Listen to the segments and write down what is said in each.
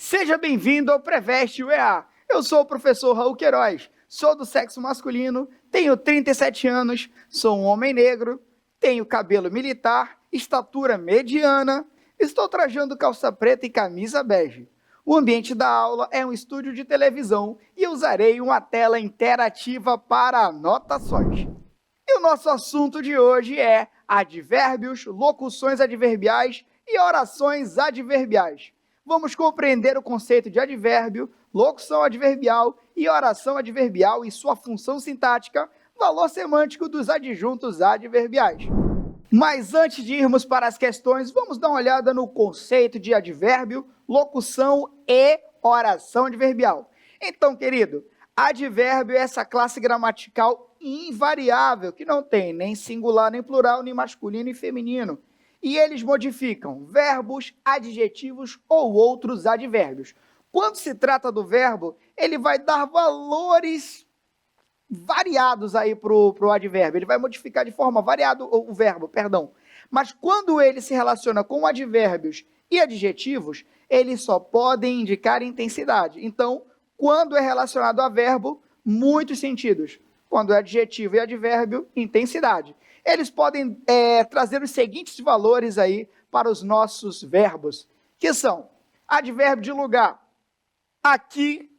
Seja bem-vindo ao Preveste UEA. Eu sou o professor Raul Queiroz, sou do sexo masculino, tenho 37 anos, sou um homem negro, tenho cabelo militar, estatura mediana, estou trajando calça preta e camisa bege. O ambiente da aula é um estúdio de televisão e usarei uma tela interativa para anotações. E o nosso assunto de hoje é advérbios, locuções adverbiais e orações adverbiais. Vamos compreender o conceito de advérbio, locução adverbial e oração adverbial e sua função sintática, valor semântico dos adjuntos adverbiais. Mas antes de irmos para as questões, vamos dar uma olhada no conceito de advérbio, locução e oração adverbial. Então, querido, advérbio é essa classe gramatical invariável, que não tem nem singular, nem plural, nem masculino e feminino. E eles modificam verbos, adjetivos ou outros advérbios. Quando se trata do verbo, ele vai dar valores variados aí para o advérbio. Ele vai modificar de forma variada o verbo, perdão. Mas quando ele se relaciona com advérbios e adjetivos, eles só podem indicar intensidade. Então, quando é relacionado a verbo, muitos sentidos. Quando é adjetivo e advérbio, intensidade. Eles podem trazer os seguintes valores aí para os nossos verbos, que são advérbio de lugar, aqui,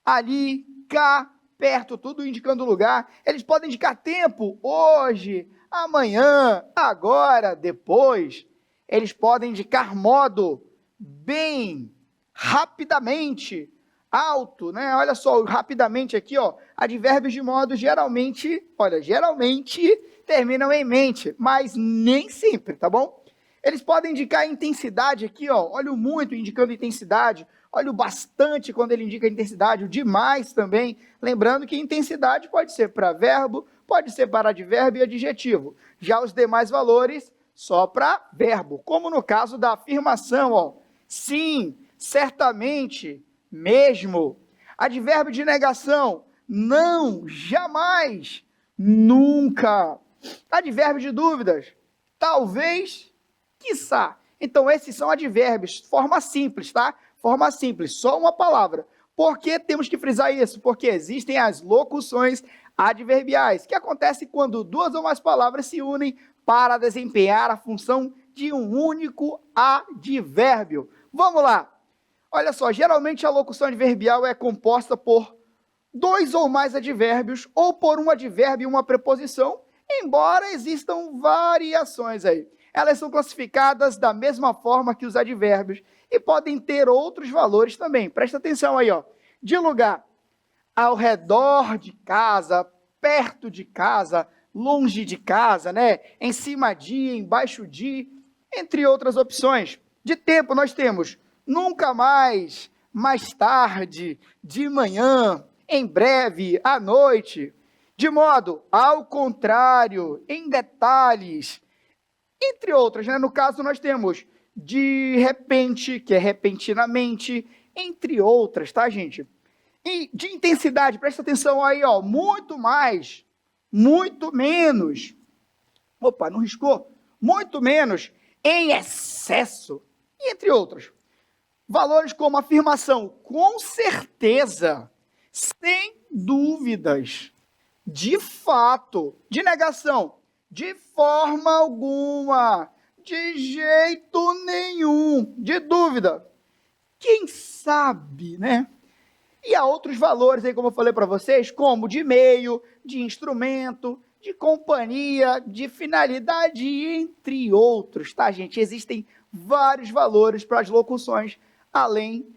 ali, cá, perto, tudo indicando lugar. Eles podem indicar tempo, hoje, amanhã, agora, depois. Eles podem indicar modo, bem, rapidamente, alto, né? Olha só, rapidamente aqui, ó, advérbios de modo geralmente terminam em mente, mas nem sempre, tá bom? Eles podem indicar intensidade aqui, ó, olha o muito indicando intensidade, olha o bastante quando ele indica intensidade, o demais também, lembrando que intensidade pode ser para verbo, pode ser para advérbio e adjetivo, já os demais valores só para verbo, como no caso da afirmação, ó, sim, certamente, mesmo. Advérbio de negação, não, jamais, nunca. Advérbio de dúvidas, talvez, quiçá. Então, esses são advérbios, forma simples, tá? Forma simples, só uma palavra. Por que temos que frisar isso? Porque existem as locuções adverbiais, que acontecem quando duas ou mais palavras se unem para desempenhar a função de um único advérbio. Vamos lá. Olha só, geralmente a locução adverbial é composta por dois ou mais advérbios, ou por um advérbio e uma preposição, embora existam variações aí. Elas são classificadas da mesma forma que os advérbios e podem ter outros valores também. Presta atenção aí, ó. De lugar, ao redor de casa, perto de casa, longe de casa, né? Em cima de, embaixo de, entre outras opções. De tempo nós temos nunca mais, mais tarde, de manhã, em breve, à noite. De modo, ao contrário, em detalhes, entre outras, né? No caso, nós temos de repente, que é repentinamente, entre outras, tá, gente? E de intensidade, presta atenção aí, ó, muito mais, muito menos, opa, não riscou, muito menos, em excesso, entre outros. Valores como afirmação, com certeza, sem dúvidas, de fato, de negação, de forma alguma, de jeito nenhum, de dúvida, quem sabe, né? E há outros valores aí, como eu falei para vocês, como de meio, de instrumento, de companhia, de finalidade, entre outros, tá, gente? Existem vários valores para as locuções, além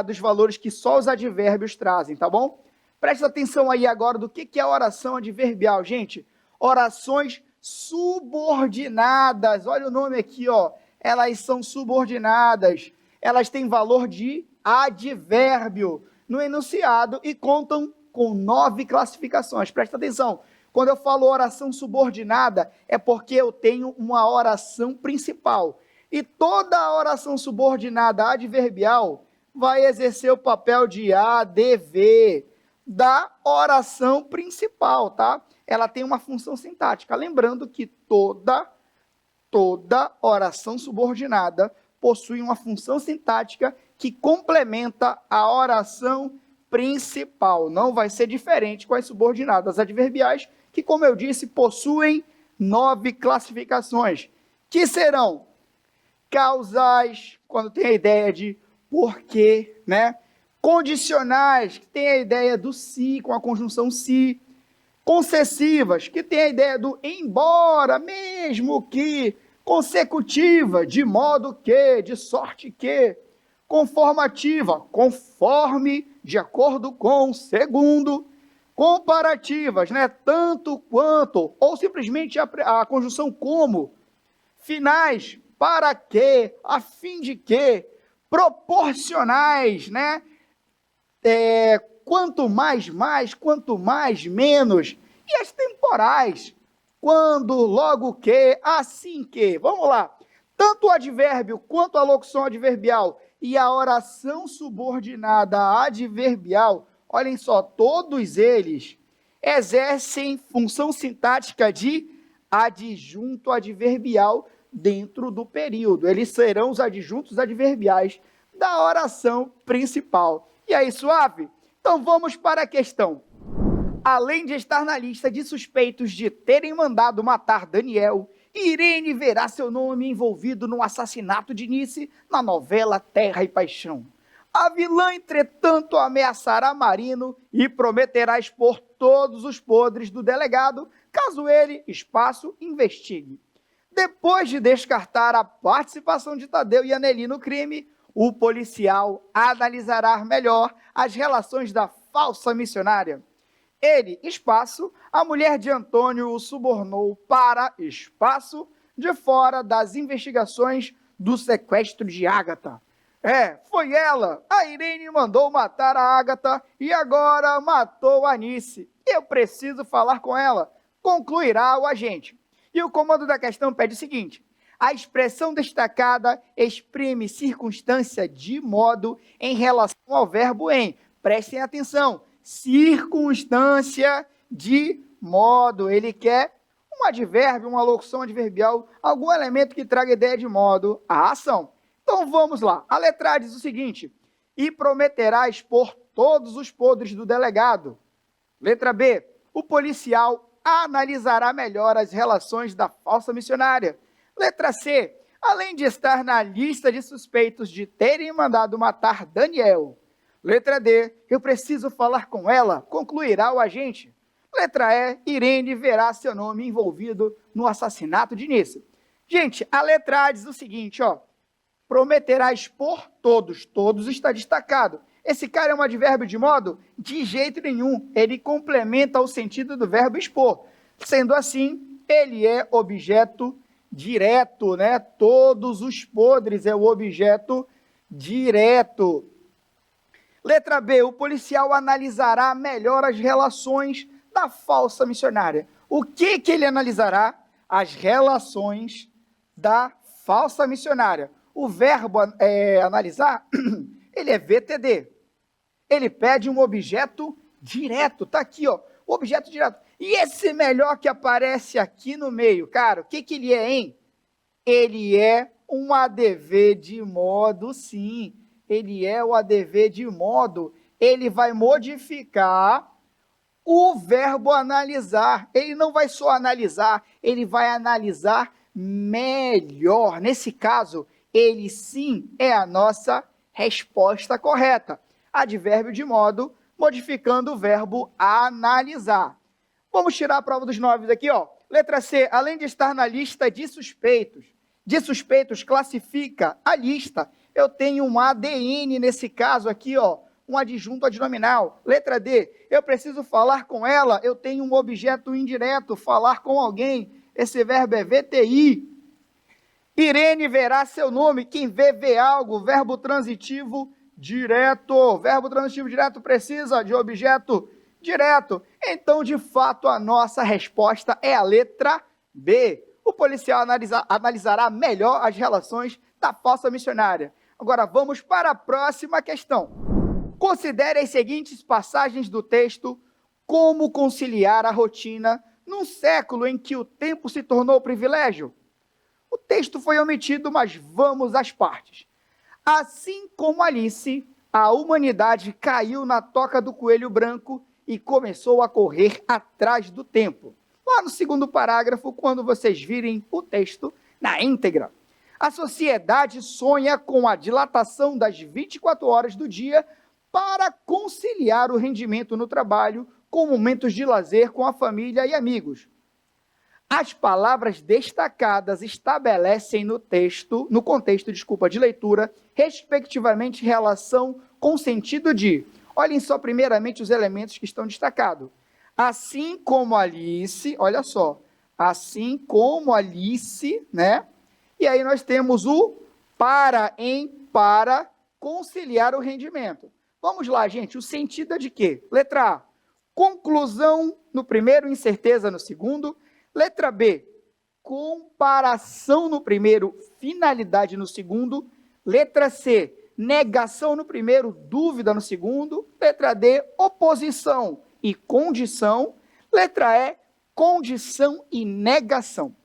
dos valores que só os advérbios trazem, tá bom? Presta atenção aí agora do que é a oração adverbial, gente. Orações subordinadas, olha o nome aqui, ó. Elas são subordinadas, elas têm valor de advérbio no enunciado e contam com 9 classificações. Presta atenção, quando eu falo oração subordinada, é porque eu tenho uma oração principal. E toda a oração subordinada adverbial vai exercer o papel de ADV da oração principal, tá? Ela tem uma função sintática. Lembrando que toda oração subordinada possuem uma função sintática que complementa a oração principal. Não vai ser diferente com as subordinadas adverbiais, que, como eu disse, possuem 9 classificações, que serão causais, quando tem a ideia de porquê, né? Condicionais, que tem a ideia do se, com a conjunção se. Concessivas, que tem a ideia do embora, mesmo que. Consecutiva, de modo que, de sorte que. Conformativa, conforme, de acordo com, segundo. Comparativas, né? Tanto quanto, ou simplesmente a conjunção como. Finais, para que, a fim de que. Proporcionais, né? Quanto mais, quanto mais, menos. E as temporais, quando, logo que, assim que. Vamos lá. Tanto o advérbio quanto a locução adverbial e a oração subordinada adverbial, olhem só, todos eles exercem função sintática de adjunto adverbial dentro do período. Eles serão os adjuntos adverbiais da oração principal. E aí, suave? Então vamos para a questão. Além de estar na lista de suspeitos de terem mandado matar Daniel, Irene verá seu nome envolvido no assassinato de Nice na novela Terra e Paixão. A vilã, entretanto, ameaçará Marino e prometerá expor todos os podres do delegado, caso ele, investigue. Depois de descartar a participação de Tadeu e Anneli no crime, o policial analisará melhor as relações da falsa missionária. Ele, a mulher de Antônio o subornou para, de fora das investigações do sequestro de Ágata. Foi ela. A Irene mandou matar a Ágata e agora matou a Nice. Eu preciso falar com ela, concluirá o agente. E o comando da questão pede o seguinte: a expressão destacada exprime circunstância de modo em relação ao verbo em. Prestem atenção. Circunstância de modo. Ele quer um advérbio, uma locução adverbial, algum elemento que traga ideia de modo à ação. Então vamos lá. A letra A diz o seguinte: e prometerá expor todos os podres do delegado. Letra B. O policial analisará melhor as relações da falsa missionária. Letra C. Além de estar na lista de suspeitos de terem mandado matar Daniel. Letra D. Eu preciso falar com ela, concluirá o agente. Letra E. Irene verá seu nome envolvido no assassinato de Nice. Gente, a letra A diz o seguinte, prometerá expor todos. Todos está destacado. Esse cara é um advérbio de modo? De jeito nenhum. Ele complementa o sentido do verbo expor. Sendo assim, ele é objeto direto, né? Todos os podres é o objeto direto. Letra B, o policial analisará melhor as relações da falsa missionária. O que ele analisará? As relações da falsa missionária. O verbo analisar, ele é VTD. Ele pede um objeto direto. Tá aqui, o objeto direto. E esse melhor que aparece aqui no meio, cara, o que ele é, hein? Ele é um ADV de modo, sim. Ele é o ADV de modo. Ele vai modificar o verbo analisar. Ele não vai só analisar, ele vai analisar melhor. Nesse caso, ele sim é a nossa resposta correta. Advérbio de modo, modificando o verbo analisar. Vamos tirar a prova dos 9 aqui, Letra C, além de estar na lista de suspeitos, classifica a lista. Eu tenho um ADN nesse caso aqui, um adjunto adnominal. Letra D, eu preciso falar com ela, eu tenho um objeto indireto, falar com alguém. Esse verbo é VTI. Irene verá seu nome, quem vê algo, verbo transitivo direto. Verbo transitivo direto precisa de objeto direto. Então, de fato, a nossa resposta é a letra B. O policial analisará melhor as relações da falsa missionária. Agora, vamos para a próxima questão. Considere as seguintes passagens do texto como conciliar a rotina num século em que o tempo se tornou privilégio. O O texto foi omitido, mas vamos às partes. Assim como Alice, a humanidade caiu na toca do coelho branco e começou a correr atrás do tempo. Lá no segundo parágrafo, quando vocês virem o texto na íntegra. A sociedade sonha com a dilatação das 24 horas do dia para conciliar o rendimento no trabalho com momentos de lazer com a família e amigos. As palavras destacadas estabelecem no contexto de leitura, respectivamente, relação com o sentido de, olhem só primeiramente os elementos que estão destacados. Assim como Alice, olha só, assim como Alice, né? E aí nós temos o para conciliar o rendimento. Vamos lá, gente, o sentido é de quê? Letra A, conclusão no primeiro, incerteza no segundo. Letra B, comparação no primeiro, finalidade no segundo. Letra C, negação no primeiro, dúvida no segundo. Letra D, oposição e condição. Letra E, condição e negação.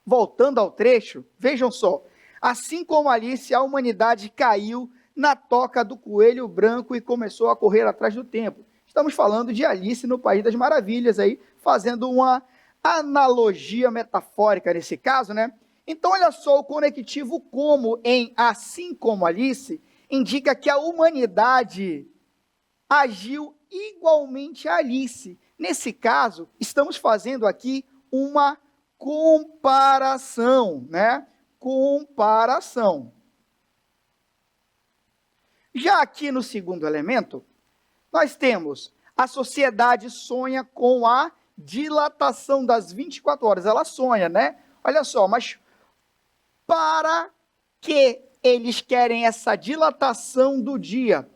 Voltando ao trecho, vejam só. Assim como Alice, a humanidade caiu na toca do coelho branco e começou a correr atrás do tempo. Estamos falando de Alice no País das Maravilhas, aí, fazendo uma analogia metafórica nesse caso, né? Então, olha só, o conectivo como em assim como Alice indica que a humanidade agiu igualmente a Alice. Nesse caso, estamos fazendo aqui uma comparação, né? Comparação. Já aqui no segundo elemento, nós temos a sociedade sonha com a dilatação das 24 horas. Ela sonha, né? Olha só, mas para que eles querem essa dilatação do dia?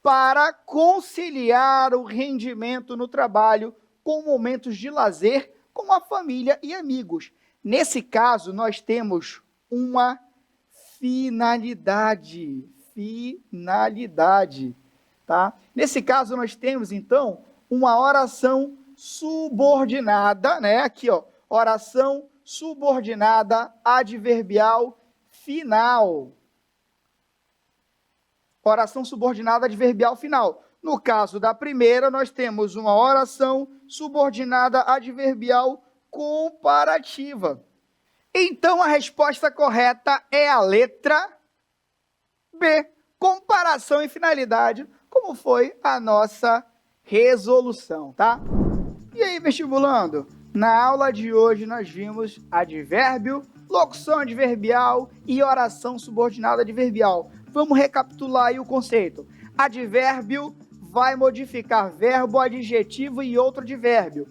Para conciliar o rendimento no trabalho com momentos de lazer com a família e amigos. Nesse caso, nós temos uma finalidade, tá? Nesse caso, nós temos, então, uma oração subordinada, né? Aqui, ó, oração subordinada adverbial final. Oração subordinada adverbial final. No caso da primeira, nós temos uma oração subordinada adverbial comparativa. Então, a resposta correta é a letra B, comparação e finalidade, como foi a nossa resolução, tá? E aí, vestibulando? Na aula de hoje, nós vimos advérbio, locução adverbial e oração subordinada adverbial. Vamos recapitular aí o conceito. Advérbio vai modificar verbo, adjetivo e outro advérbio.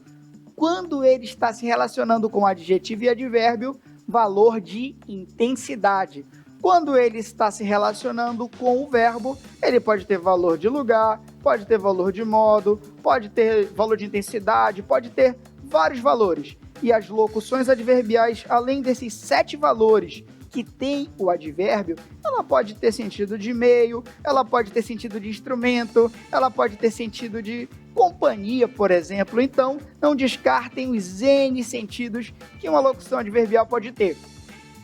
Quando ele está se relacionando com adjetivo e advérbio, valor de intensidade. Quando ele está se relacionando com o verbo, ele pode ter valor de lugar, pode ter valor de modo, pode ter valor de intensidade, pode ter vários valores. E as locuções adverbiais, além desses 7 valores que tem o advérbio, ela pode ter sentido de meio, ela pode ter sentido de instrumento, ela pode ter sentido de companhia, por exemplo. Então, não descartem os N sentidos que uma locução adverbial pode ter.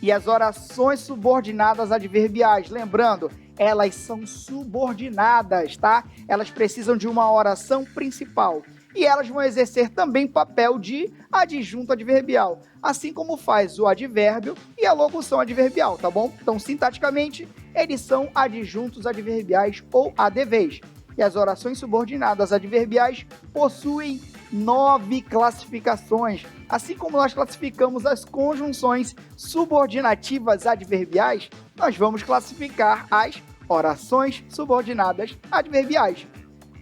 E as orações subordinadas adverbiais, lembrando, elas são subordinadas, tá? Elas precisam de uma oração principal. E elas vão exercer também papel de adjunto adverbial, assim como faz o advérbio e a locução adverbial, tá bom? Então, sintaticamente, eles são adjuntos adverbiais ou ADVs. E as orações subordinadas adverbiais possuem 9 classificações, assim como nós classificamos as conjunções subordinativas adverbiais, nós vamos classificar as orações subordinadas adverbiais.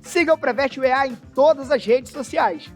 Siga o Preveste UEA em todas as redes sociais.